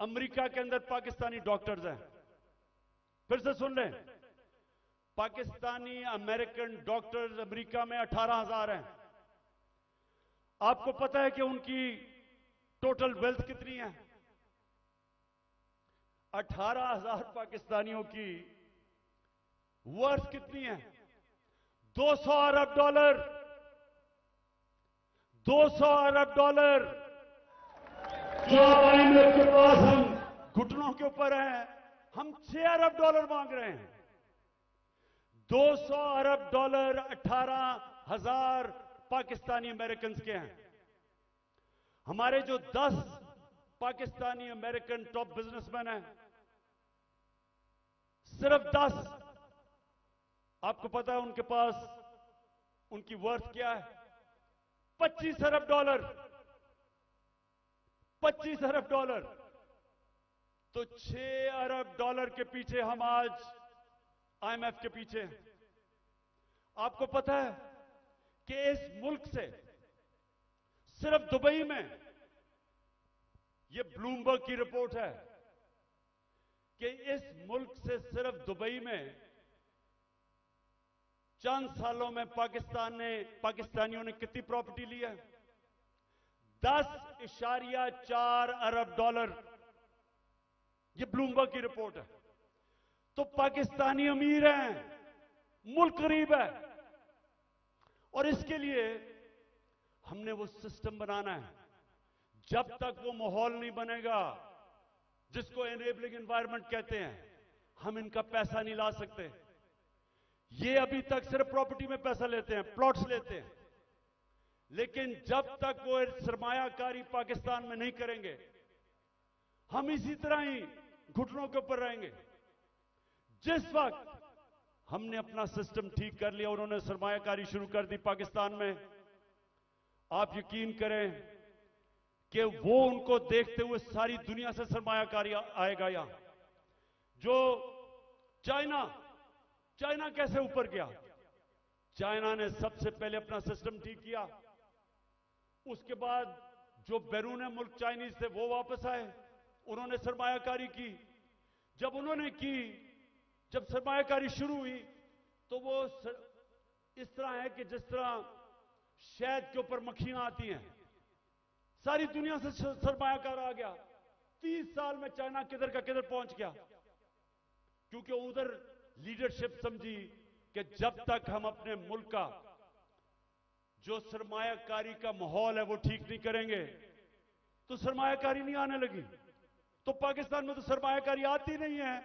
America के अंदर Pakistani doctors हैं। फिर से सुन लें, पाकिस्तानी अमेरिकन डॉक्टर्स अमेरिका में 18,000 हैं। आपको पता है कि उनकी टोटल वेल्थ कितनी है? 18,000 पाकिस्तानियों की वर्थ कितनी है? 200 अरब डॉलर। 200 अरब डॉलर जो IMF के पास हम घुटनों के ऊपर हैं, हम 6 अरब डॉलर मांग रहे हैं। 200 अरब डॉलर 18,000 पाकिस्तानी अमेरिकन के हैं। हमारे जो 10 पाकिस्तानी अमेरिकन टॉप बिजनेसमैन हैं, सिर्फ 10, आपको पता है उनके पास उनकी वर्थ क्या है? 25 अरब डॉलर। 25 अरब डॉलर। तो 6 अरब डॉलर के पीछे हम आज IMF के पीछे हैं। आपको पता है कि इस मुल्क से सिर्फ दुबई में, यह ब्लूमबर्ग की रिपोर्ट है कि इस मुल्क से सिर्फ दुबई में चंद सालों में पाकिस्तानियों ने कितनी प्रॉपर्टी ली है? 10.4 अरब डॉलर। यह ब्लूमबर्ग की रिपोर्ट है। तो पाकिस्तानी अमीर हैं, मुल्क गरीब है। और इसके लिए हमने वो सिस्टम बनाना है। जब तक वो माहौल नहीं बनेगा जिसको एनेबलिंग एनवायरनमेंट कहते हैं, हम इनका पैसा नहीं ला सकते। ये अभी तक सिर्फ प्रॉपर्टी में पैसा लेते हैं, प्लॉट्स लेते हैं, लेकिन जब तक वो सरमायाकारी पाकिस्तान में नहीं करेंगे, हम इसी तरह ही घुटनों के ऊपर रहेंगे। जिस वक्त हमने अपना सिस्टम ठीक कर लिया, उन्होंने सरमायाकारी शुरू कर दी पाकिस्तान में, आप यकीन करें कि वो उनको देखते हुए सारी दुनिया से सरमायाकारी आएगा। यहां जो चाइना कैसे ऊपर गया? चाइना ने सबसे पहले अपना सिस्टम ठीक किया। उसके बाद जो बैरून मुल्क चाइनीज थे वो वापस आए, उन्होंने सरमायाकारी की। जब सरमायाकारी शुरू हुई तो वो इस तरह है कि जिस तरह शहद के ऊपर मक्खियां आती हैं, सारी दुनिया से सरमायाकार आ गया। 30 साल में चाइना किधर का किधर पहुंच गया, क्योंकि उधर लीडरशिप समझी कि जब तक हम अपने मुल्क का जो सरमायाकारी का माहौल है वो ठीक नहीं करेंगे तो सरमायाकारी नहीं आने लगी। तो पाकिस्तान में तो सरमायाकारी आती नहीं है,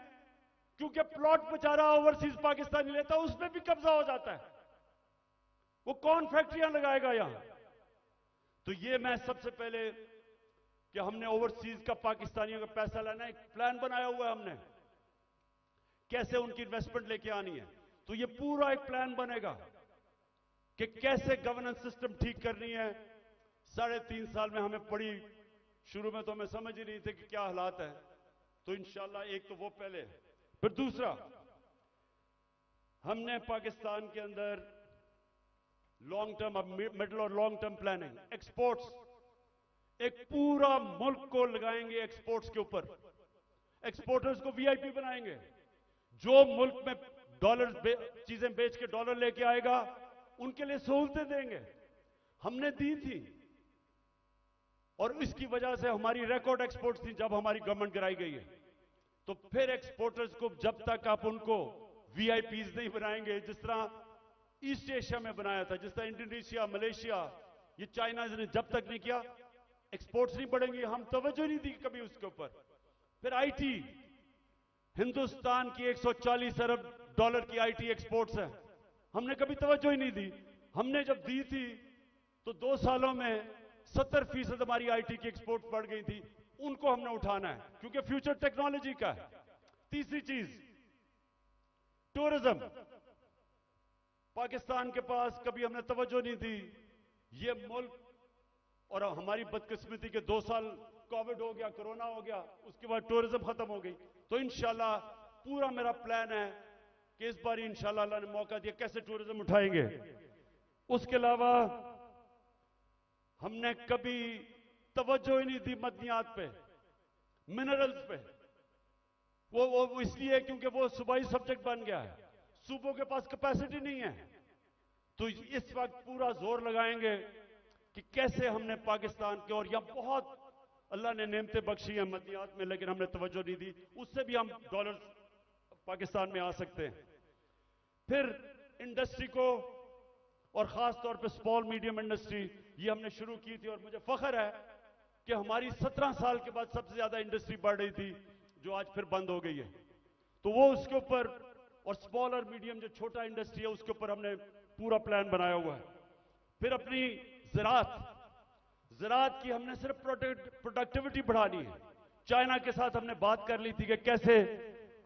क्योंकि प्लॉट बेचारा ओवरसीज पाकिस्तानी लेता है, उसमें भी कब्जा हो जाता है। वो कौन फैक्ट्रियां लगाएगा यहां? तो ये मैं सबसे पहले कि हमने ओवरसीज का पाकिस्तानियों का पैसा लेना, एक प्लान बनाया हुआ है हमने, कैसे उनकी इन्वेस्टमेंट लेके आनी है। तो ये पूरा एक प्लान बनेगा कि कैसे गवर्नेंस सिस्टम ठीक करनी है। 3.5 साल में हमें पड़ी, शुरू में तो हमें समझ ही नहीं थे कि क्या हालात है। तो इंशाल्लाह एक तो वो पहले, फिर दूसरा, हमने पाकिस्तान के अंदर लॉन्ग टर्म, मिडिल और लॉन्ग टर्म प्लानिंग, एक्सपोर्ट्स, एक पूरा मुल्क को लगाएंगे एक्सपोर्ट्स के ऊपर। एक्सपोर्टर्स को VIP बनाएंगे। जो मुल्क में डॉलर चीजें बेच के डॉलर लेके आएगा, उनके लिए सहूलतें देंगे। हमने दी थी और इसकी वजह से हमारी रिकॉर्ड एक्सपोर्ट्स थी जब हमारी गवर्नमेंट गिराई गई है। तो फिर एक्सपोर्टर्स को जब तक आप उनको VIPs नहीं बनाएंगे, जिस तरह ईस्ट एशिया में बनाया था, जिस तरह इंडोनेशिया, मलेशिया, ये चाइना ने जब तक नहीं किया, एक्सपोर्ट्स नहीं बढ़ेंगी। हम तवज्जो नहीं दी कभी उसके ऊपर। फिर IT, हिंदुस्तान की 140 अरब डॉलर की IT एक्सपोर्ट्स है, हमने कभी तवज्जो ही नहीं दी। हमने जब दी थी तो 2 सालों में 70% हमारी IT की एक्सपोर्ट बढ़ गई थी। उनको हमने उठाना है, क्योंकि फ्यूचर टेक्नोलॉजी का है। तीसरी चीज, टूरिज्म। पाकिस्तान के पास कभी हमने तवज्जो नहीं दी। ये मुल्क, और हमारी बदकिस्मती के 2 साल कोविड हो गया, कोरोना हो गया, उसके बाद टूरिज्म खत्म हो गई। तो इंशाल्लाह पूरा मेरा प्लान है कि इस बार इंशाल्लाह अल्लाह ने मौका दिया, कैसे टूरिज्म उठाएंगे। उसके अलावा हमने कभी तवज्जो ही नहीं दी मदनियात पे। मिनरल्स पे। वो इसलिए क्योंकि वो सूबाई सब्जेक्ट बन गया है, सूबों के पास कैपेसिटी नहीं है। तो इस वक्त पूरा जोर लगाएंगे कि कैसे हमने पाकिस्तान के, और यहां बहुत अल्लाह ने नेमतें बख्शी हैं मदनियात में, लेकिन हमने तवज्जो नहीं दी, उससे भी हम डॉलर पाकिस्तान में आ सकते हैं। फिर इंडस्ट्री को, और खास तौर पे स्मॉल मीडियम इंडस्ट्री, ये हमने शुरू की थी, और मुझे फख्र है कि हमारी 17 साल के बाद सबसे ज्यादा इंडस्ट्री बढ़ रही थी, जो आज फिर बंद हो गई है। तो वो उसके ऊपर, और स्मॉल और मीडियम जो छोटा इंडस्ट्री है उसके ऊपर हमने पूरा प्लान बनाया हुआ है। फिर अपनी ज़राअत की हमने सिर्फ प्रोडक्टिविटी बढ़ानी है। चाइना के साथ हमने बात कर ली थी कि कैसे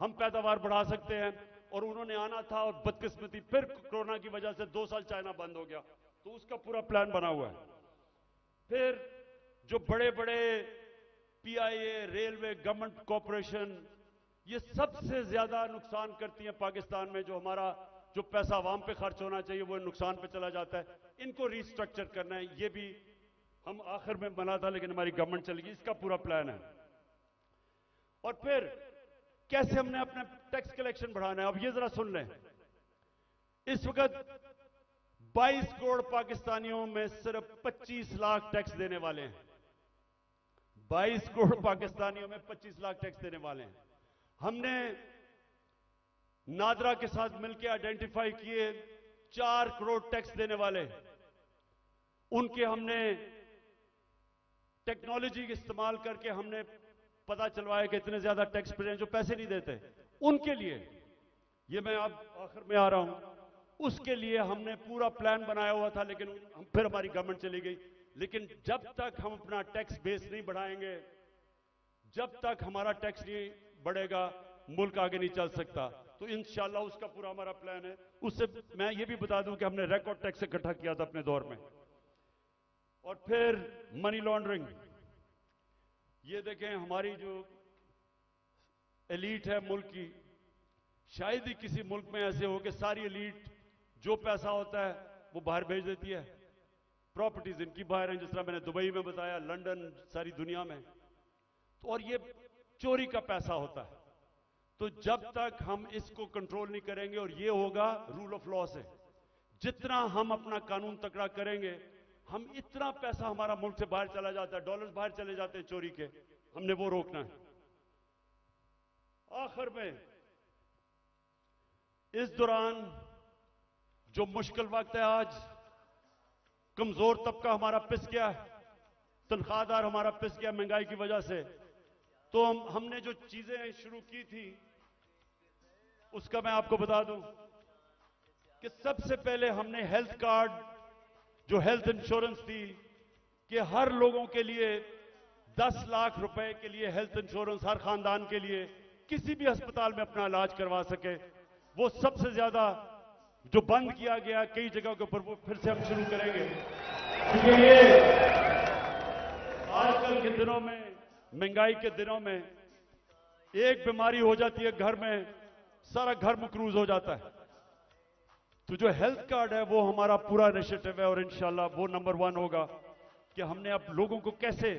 हम पैदावार बढ़ा सकते हैं, और उन्होंने आना था, और बदकिस्मती फिर कोरोना की वजह से 2 साल चाइना बंद हो गया, तो उसका पूरा प्लान बना हुआ है। फिर जो बड़े बड़े पीआईए, रेलवे, गवर्नमेंट कॉरपोरेशन, ये सबसे ज्यादा नुकसान करती हैं पाकिस्तान में। जो हमारा जो पैसा आवाम पे खर्च होना चाहिए वो नुकसान पे चला जाता है, इनको रिस्ट्रक्चर करना है। ये भी हम आखिर में बना था, लेकिन हमारी गवर्नमेंट चली गई, इसका पूरा प्लान है। और फिर कैसे हमने अपना टैक्स कलेक्शन बढ़ाना है, अब ये जरा सुन लें। इस वक्त 22 करोड़ पाकिस्तानियों में सिर्फ 25 लाख टैक्स देने वाले हैं। 22 करोड़ पाकिस्तानियों में 25 लाख टैक्स देने वाले हैं। हमने नादरा के साथ मिलकर आइडेंटिफाई किए 4 करोड़ टैक्स देने वाले, उनके हमने टेक्नोलॉजी का इस्तेमाल करके हमने पता चलवाया कि इतने ज्यादा टैक्स पेयर हैं जो पैसे नहीं देते, उनके लिए, ये मैं अब आखिर में आ रहा हूं, उसके लिए हमने पूरा प्लान बनाया हुआ था, लेकिन फिर हमारी गवर्नमेंट चली गई। लेकिन जब तक हम अपना टैक्स बेस नहीं बढ़ाएंगे, जब तक हमारा टैक्स नहीं बढ़ेगा, मुल्क आगे नहीं चल सकता। तो इंशाल्लाह उसका पूरा हमारा प्लान है। उससे मैं ये भी बता दूं कि हमने रिकॉर्ड टैक्स इकट्ठा किया था अपने दौर में। और फिर मनी लॉन्ड्रिंग, ये देखें हमारी जो एलीट है मुल्क की, शायद ही किसी मुल्क में ऐसे हो कि सारी एलीट जो पैसा होता है वो बाहर भेज देती है। प्रॉपर्टीज इनकी बाहर हैं, जिस तरह मैंने दुबई में बताया, लंदन, सारी दुनिया में। तो और ये चोरी का पैसा होता है। तो जब तक हम इसको कंट्रोल नहीं करेंगे, और ये होगा रूल ऑफ लॉ से, जितना हम अपना कानून तकड़ा करेंगे, हम इतना पैसा हमारा मुल्क से बाहर चला जाता है, डॉलर्स बाहर चले जाते हैं चोरी के, हमने वो रोकना है। आखिर में इस दौरान जो मुश्किल वक्त है, आज कमजोर तबका हमारा पिस गया है, तनख्वाहदार हमारा पिस गया महंगाई की वजह से। तो हमने जो चीजें शुरू की थी उसका मैं आपको बता दूं कि सबसे पहले हमने हेल्थ कार्ड, जो हेल्थ इंश्योरेंस थी, कि हर लोगों के लिए 10 लाख रुपए के लिए हेल्थ इंश्योरेंस, हर खानदान के लिए किसी भी अस्पताल में अपना इलाज करवा सके, वो सबसे ज्यादा जो बंद किया गया कई जगह के ऊपर, वो फिर से हम शुरू करेंगे। क्योंकि ये आजकल के दिनों में, महंगाई के दिनों में, एक बीमारी हो जाती है घर में, सारा घर मकरूज हो जाता है। तो जो हेल्थ कार्ड है वो हमारा पूरा इनिशिएटिव है, और इंशाल्लाह वो नंबर 1 होगा कि हमने अब लोगों को कैसे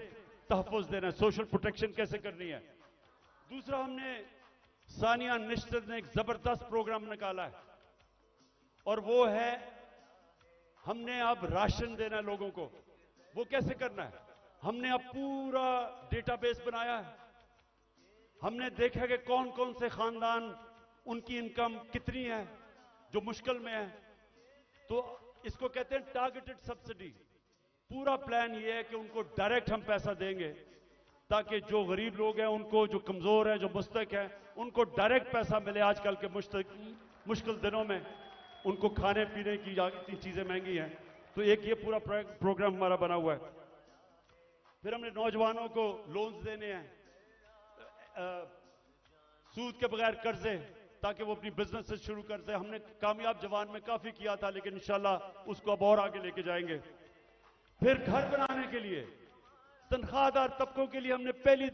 तहफ़्फ़ुज़ देना है, सोशल प्रोटेक्शन कैसे करनी है। दूसरा, हमने सानिया निश्चित ने एक जबरदस्त प्रोग्राम निकाला है, और वो है हमने अब राशन देना है लोगों को। वो कैसे करना है? हमने अब पूरा डेटाबेस बनाया है। हमने देखा कि कौन कौन से खानदान, उनकी इनकम कितनी है जो मुश्किल में है। तो इसको कहते हैं टारगेटेड सब्सिडी। पूरा प्लान ये है कि उनको डायरेक्ट हम पैसा देंगे, ताकि जो गरीब लोग हैं, उनको, जो कमजोर हैं, जो मुस्तक हैं, उनको डायरेक्ट पैसा मिले। आजकल के मुश्किल दिनों में उनको खाने पीने की इतनी चीजें महंगी हैं। तो एक ये पूरा प्रोग्राम हमारा बना हुआ है। फिर हमने नौजवानों को लोन्स देने हैं, सूद के बगैर कर्जे, ताकि वो अपनी बिजनेस शुरू करते हैं। हमने कामयाब जवान में काफी किया था, लेकिन इंशाल्लाह उसको अब और आगे लेके जाएंगे। फिर घर बनाने के लिए, तनख्वाहदार तबकों के लिए हमने पहली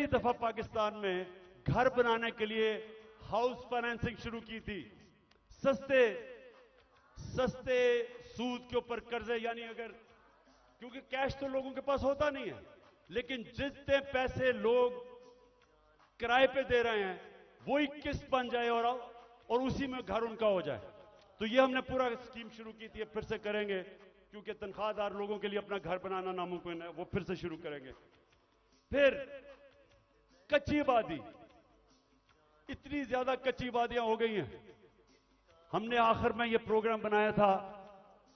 दफा पाकिस्तान में घर बनाने के लिए हाउस फाइनेंसिंग शुरू की थी। सस्ते सूद के ऊपर कर्जे, यानी अगर, क्योंकि कैश तो लोगों के पास होता नहीं है, लेकिन जितने पैसे लोग किराए पे दे रहे हैं वही किस्त बन जाए और उसी में घर उनका हो जाए। तो ये हमने पूरा स्कीम शुरू की थी, फिर से करेंगे, क्योंकि तनख्वाहदार लोगों के लिए अपना घर बनाना नामुमकिन है, वो फिर से शुरू करेंगे। फिर कच्ची आबादी, इतनी ज्यादा कच्ची आबादियां हो गई हैं। हमने आखिर में ये प्रोग्राम बनाया था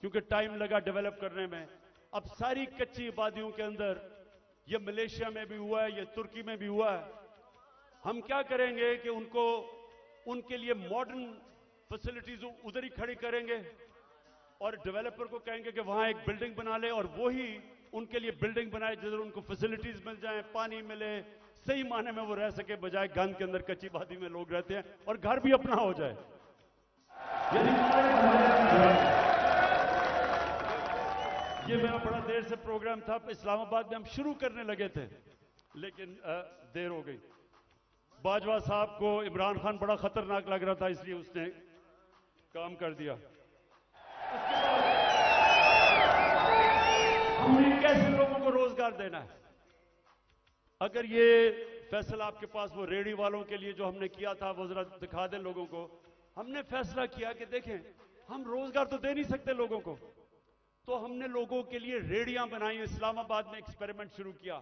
क्योंकि टाइम लगा डेवलप करने में। अब सारी कच्ची आबादियों के अंदर, ये मलेशिया में भी हुआ है, ये तुर्की में भी हुआ है, हम क्या करेंगे कि उनके लिए मॉडर्न फैसिलिटीज उधर ही खड़ी करेंगे और डेवलपर को कहेंगे कि वहां एक बिल्डिंग बना ले और वो ही उनके लिए बिल्डिंग बनाए जिधर उनको फैसिलिटीज मिल जाए, पानी मिले, सही माने में वो रह सके, बजाय गंद के अंदर कच्ची आबादी में लोग रहते हैं, और घर भी अपना हो जाए। ये मेरा बड़ा देर से प्रोग्राम था, इस्लामाबाद में हम शुरू करने लगे थे लेकिन देर हो गई। बाजवा साहब को इमरान खान बड़ा खतरनाक लग रहा था, इसलिए उसने काम कर दिया। हमने कैसे लोगों को रोजगार देना है? अगर ये फैसला आपके पास वो रेडी वालों के लिए जो हमने किया था वो जरा दिखा दें लोगों को। हमने फैसला किया कि देखें, हम रोजगार तो दे नहीं सकते लोगों को, तो हमने लोगों के लिए रेडियां बनाई। इस्लामाबाद में एक्सपेरिमेंट शुरू किया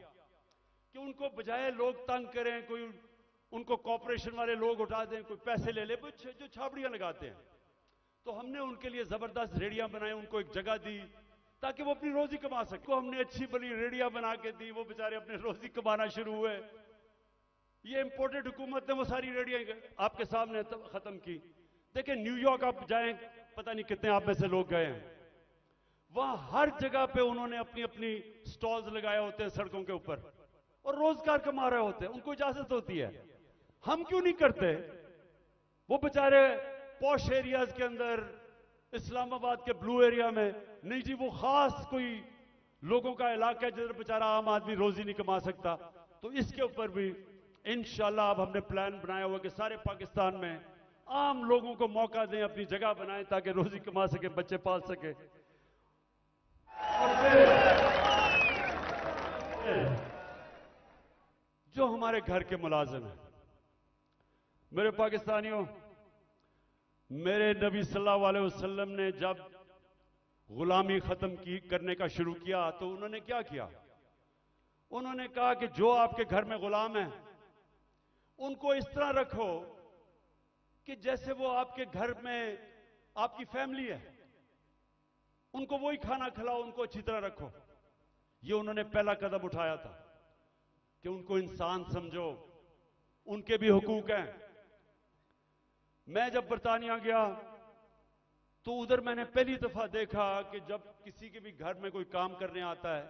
कि उनको बजाय लोग तंग करें, कोई उनको कॉर्पोरेशन वाले लोग उठा दें, कोई पैसे ले ले, जो छाबड़ियां लगाते हैं, तो हमने उनके लिए जबरदस्त रेडियां बनाई, उनको एक जगह दी ताकि वो अपनी रोजी कमा सके। को हमने अच्छी बड़ी रेडियां बना के दी, वो बेचारे अपने रोजी कमाना शुरू हुए। ये इंपोर्टेड हुकूमत ने वो सारी रेडियां आपके सामने खत्म की। देखिए, न्यूयॉर्क आप जाएं, पता नहीं कितने आप में से लोग गए हैं, वहां हर जगह पे उन्होंने अपनी अपनी स्टॉल्स लगाए होते हैं सड़कों के ऊपर और रोजगार कमा रहे होते हैं, उनको इजाजत होती है। हम क्यों नहीं करते? वो बेचारे पॉश एरियाज के अंदर, इस्लामाबाद के ब्लू एरिया में नहीं जी, वो खास कोई लोगों का इलाका है जिधर बेचारा आम आदमी रोजी नहीं कमा सकता। तो इसके ऊपर भी इंशाल्लाह अब हमने प्लान बनाया हुआ कि सारे पाकिस्तान में आम लोगों को मौका दें, अपनी जगह बनाएं ताकि रोजी कमा सके, बच्चे पाल सके। जो हमारे घर के मुलाजिम हैं, मेरे पाकिस्तानियों, मेरे नबी सल्लल्लाहु अलैहि वसल्लम ने जब गुलामी खत्म करने का शुरू किया तो उन्होंने क्या किया? उन्होंने कहा कि जो आपके घर में गुलाम है उनको इस तरह रखो कि जैसे वो आपके घर में आपकी फैमिली है, उनको वही खाना खिलाओ, उनको अच्छी तरह रखो। ये उन्होंने पहला कदम उठाया था कि उनको इंसान समझो, उनके भी हुकूक हैं। मैं जब बरतानिया गया तो उधर मैंने पहली दफा देखा कि जब किसी के भी घर में कोई काम करने आता है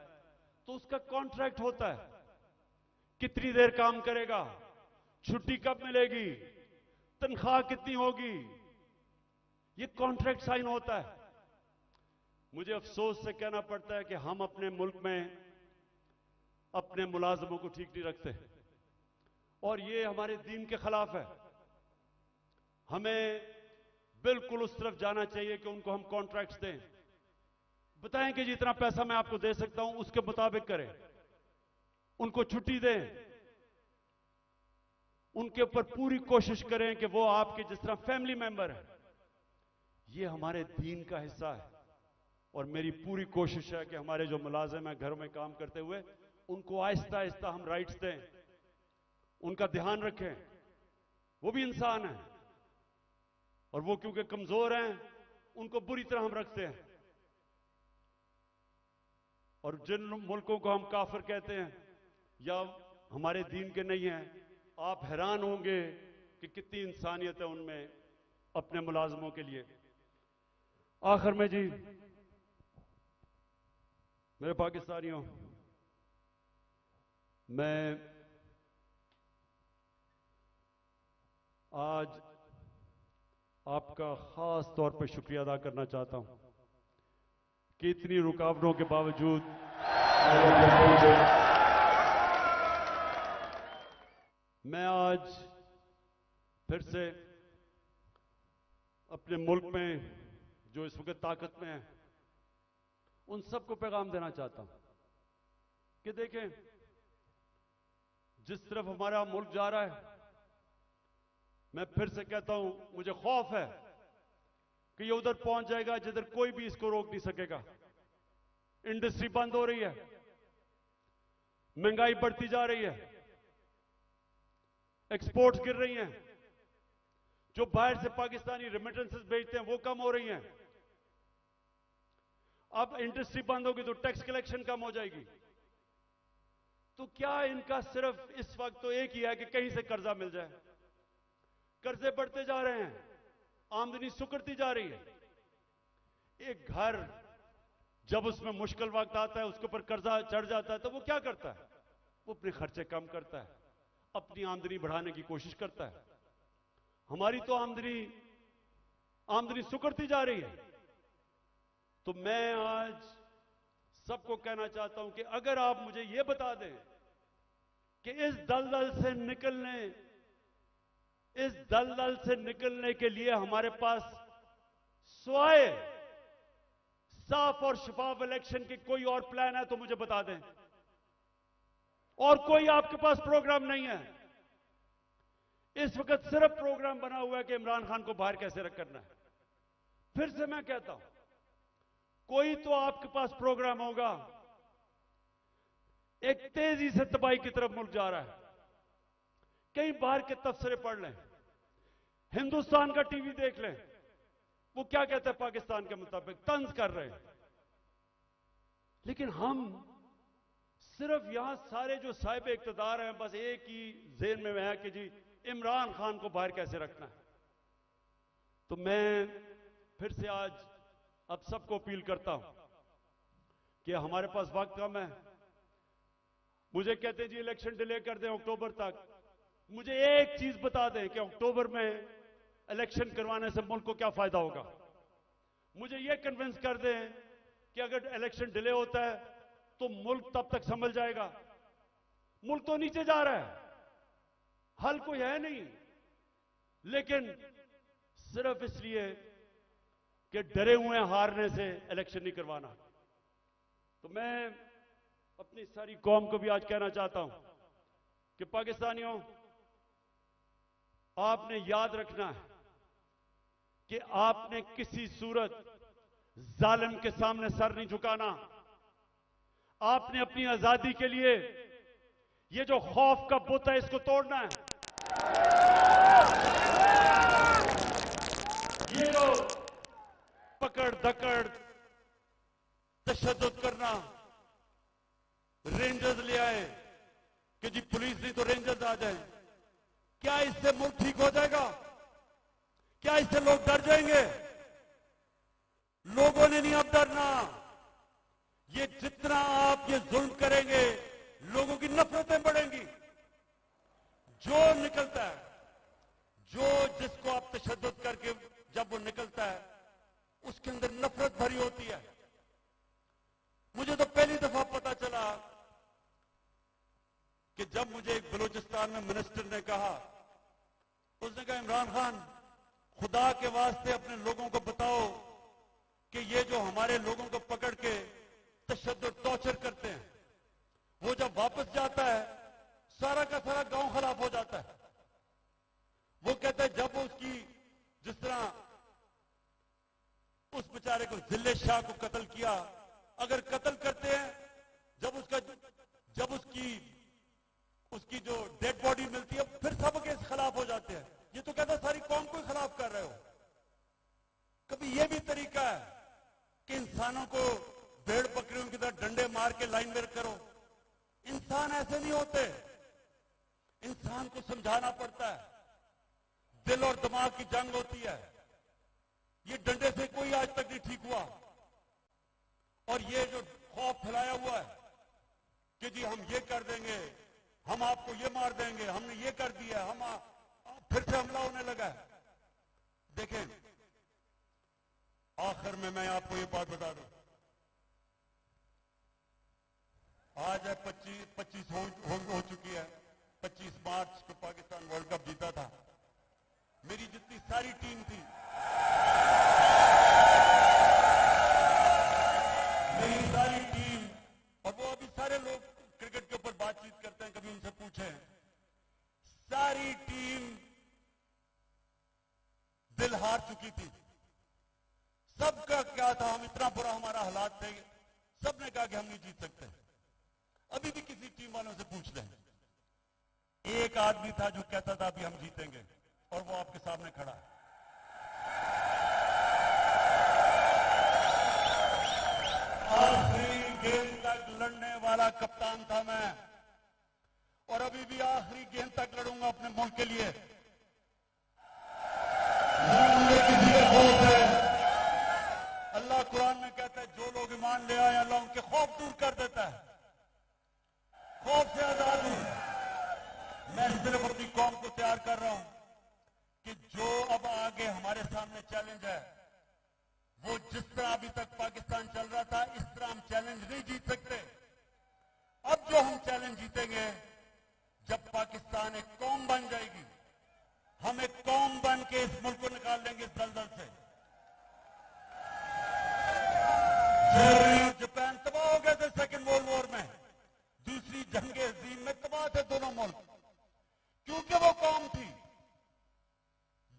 तो उसका कॉन्ट्रैक्ट होता है, कितनी देर काम करेगा, छुट्टी कब मिलेगी, तनख्वाह कितनी होगी, ये कॉन्ट्रैक्ट साइन होता है। मुझे अफसोस से कहना पड़ता है कि हम अपने मुल्क में अपने मुलाजमों को ठीक नहीं रखते और ये हमारे दीन के खिलाफ है। हमें बिल्कुल उस तरफ जाना चाहिए कि उनको हम कॉन्ट्रैक्ट्स दें, बताएं कि जितना पैसा मैं आपको दे सकता हूं उसके मुताबिक करें, उनको छुट्टी दें, उनके ऊपर पूरी कोशिश करें कि वो आपके जिस तरह फैमिली मेंबर है। ये हमारे दीन का हिस्सा है और मेरी पूरी कोशिश है कि हमारे जो मुलाजिम हैं घरों में काम करते हुए उनको आहिस्ता आहिस्ता हम राइट्स दें, उनका ध्यान रखें। वो भी इंसान है और वो क्योंकि कमजोर हैं उनको बुरी तरह हम रखते हैं। और जिन मुल्कों को हम काफिर कहते हैं या हमारे दीन के नहीं हैं, आप हैरान होंगे कि कितनी इंसानियत है उनमें अपने मुलाजमों के लिए। आखिर में जी, मेरे पाकिस्तानियों, मैं आज आपका खास तौर पर शुक्रिया अदा करना चाहता हूं कि इतनी रुकावटों के बावजूद मैं आज फिर से अपने मुल्क में जो इस वक्त ताकत में है उन सबको पैगाम देना चाहता हूं कि देखें, जिस तरफ हमारा मुल्क जा रहा है, मैं फिर से कहता हूं, मुझे खौफ है कि ये उधर पहुंच जाएगा जिधर कोई भी इसको रोक नहीं सकेगा। इंडस्ट्री बंद हो रही है, महंगाई बढ़ती जा रही है, एक्सपोर्ट्स गिर रही हैं, जो बाहर से पाकिस्तानी रेमिटेंसेस भेजते हैं वो कम हो रही हैं। अब इंडस्ट्री बंद होगी तो टैक्स कलेक्शन कम हो जाएगी। तो क्या इनका सिर्फ इस वक्त तो एक ही है कि कहीं से कर्जा मिल जाए। कर्जे बढ़ते जा रहे हैं, आमदनी सुकड़ती जा रही है। एक घर जब उसमें मुश्किल वक्त आता है, उसके ऊपर कर्जा चढ़ जाता है, तो वो क्या करता है? वो अपने खर्चे कम करता है, अपनी आमदनी बढ़ाने की कोशिश करता है। हमारी तो आमदनी सुकड़ती जा रही है। तो मैं आज सबको कहना चाहता हूं कि अगर आप मुझे यह बता दें कि इस दलदल से निकलने के लिए हमारे पास स्वाय साफ और शफाफ इलेक्शन की कोई और प्लान है तो मुझे बता दें। और कोई आपके पास प्रोग्राम नहीं है। इस वक्त सिर्फ प्रोग्राम बना हुआ है कि इमरान खान को बाहर कैसे करना है। फिर से मैं कहता हूं, कोई तो आपके पास प्रोग्राम होगा। एक तेजी से तबाही की तरफ मुल्क जा रहा है। कहीं बाहर के तबसरे पढ़ लें, हिंदुस्तान का टीवी देख लें, वो क्या कहते हैं पाकिस्तान के मुताबिक, तंज कर रहे हैं। लेकिन हम सिर्फ यहां सारे जो साहिब इख्तिदार हैं, बस एक ही ज़हन में है कि जी इमरान खान को बाहर कैसे रखना है। तो मैं फिर से आज अब सबको अपील करता हूं कि हमारे पास वक्त कम है। मुझे कहते हैं जी इलेक्शन डिले कर दें अक्टूबर तक। मुझे एक चीज बता दें कि अक्टूबर में इलेक्शन करवाने से मुल्क को क्या फायदा होगा। मुझे यह कन्विंस कर दें कि अगर इलेक्शन डिले होता है तो मुल्क तब तक संभल जाएगा। मुल्क तो नीचे जा रहा है, हल कोई है नहीं, लेकिन सिर्फ इसलिए कि डरे हुए हारने से इलेक्शन नहीं करवाना। तो मैं अपनी सारी कौम को भी आज कहना चाहता हूं कि पाकिस्तानियों, आपने याद रखना है कि आपने किसी सूरत जालिम के सामने सर नहीं झुकाना। आपने अपनी आजादी के लिए ये जो खौफ का बुत है इसको तोड़ना है। ये जो पकड़ धकड़ तशद्दुद करना, रेंजर्स ले आए कि जी पुलिस नहीं तो रेंजर्स आ जाए, क्या इससे मुल्क ठीक हो जाएगा? क्या इससे लोग डर जाएंगे? लोगों ने नहीं अब डरना। ये जितना आप ये जुल्म करेंगे, लोगों की नफरतें बढ़ेंगी। जो निकलता है, जिसको आप तशद्दुद करके जब वो निकलता है, उसके अंदर नफरत भरी होती है। मुझे तो पहली दफा पता चला कि जब मुझे एक बलूचिस्तान में मिनिस्टर ने कहा, उसने कहा इमरान खान, खुदा के वास्ते अपने लोगों को बताओ कि ये जो हमारे लोगों को पकड़ के तशद्दुद टॉर्चर करते हैं, वो जब वापस जाता है सारा का सारा गांव खराब हो जाता है। वो कहता है जब उसकी, जिस तरह उस बेचारे को जिले शाह को कत्ल किया, अगर कत्ल करते हैं, जब उसकी जो डेड बॉडी मिलती है, फिर सब के खिलाफ हो जाते हैं। ये तो कहता है सारी कौम को खिलाफ कर रहे हो। कभी ये भी तरीका है कि इंसानों को भेड़ बकरियों की तरह डंडे मार के लाइन में करो? इंसान ऐसे नहीं होते। इंसान को समझाना पड़ता है। दिल और दिमाग की जंग होती है। ये डंडे से कोई आज तक नहीं ठीक हुआ। और ये जो खौफ फैलाया हुआ है कि जी हम ये कर देंगे, हम आपको ये मार देंगे, हमने ये कर दिया, फिर से हमला होने लगा है। देखें, आखिर में मैं आपको ये बात बता दूं, आज है 25 हो चुकी है। 25 मार्च को पाकिस्तान वर्ल्ड कप जीता था। मेरी जितनी सारी टीम थी, मेरी सारी टीम, और वो अभी सारे लोग क्रिकेट के ऊपर बातचीत करते हैं, कभी उनसे पूछें सारी टीम दिल हार चुकी थी। सबका क्या था, हम इतना बुरा हमारा हालात थे, सबने कहा कि हम नहीं जीत सकते। अभी भी किसी टीम वालों से पूछ लें, एक आदमी था जो कहता था अभी हम जीतेंगे, और वो आपके सामने खड़ा है। आखिरी गेंद तक लड़ने वाला कप्तान था मैं, और अभी भी आखिरी गेंद तक लड़ूंगा अपने मुल्क के लिए। मुझे किसी का खौफ है। अल्लाह कुरान में कहता है जो लोग ईमान ले आए अल्लाह उनके खौफ दूर कर देता है, खौफ से आजाद हूं। मैं सिर्फ अपनी कौम को तैयार कर रहा हूं कि जो अब आगे हमारे सामने चैलेंज है, वो जिस तरह अभी तक पाकिस्तान चल रहा था, इस तरह हम चैलेंज नहीं जीत सकते। अब जो हम चैलेंज जीतेंगे, जब पाकिस्तान एक कौम बन जाएगी, हम एक कौम बन के इस मुल्क को निकाल लेंगे इस दलदल से। जापान तबाह हो गए थे सेकेंड वर्ल्ड वॉर में, दूसरी जंगे अजीम में तबाह थे दोनों मुल्क, क्योंकि वो कौम थी।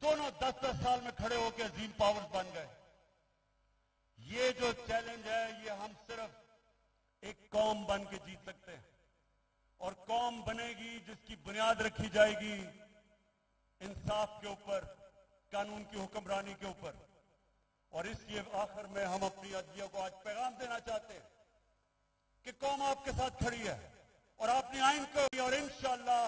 दोनों 10-10 साल में खड़े होकर अजीम पावर्स बन गए। ये जो चैलेंज है, ये हम सिर्फ एक कौम बन के जीत सकते हैं, और कौम बनेगी जिसकी बुनियाद रखी जाएगी इंसाफ के ऊपर, कानून की हुक्मरानी के ऊपर। और इसलिए आखिर में हम अपनी अदलिया को आज पैगाम देना चाहते हैं कि कौम आपके साथ खड़ी है, और आपने आइन को, और इंशाअल्लाह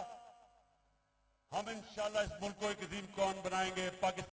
हम इंशाअल्लाह इस मुल्क को एक अजीम कौम बनाएंगे। पाकिस्तान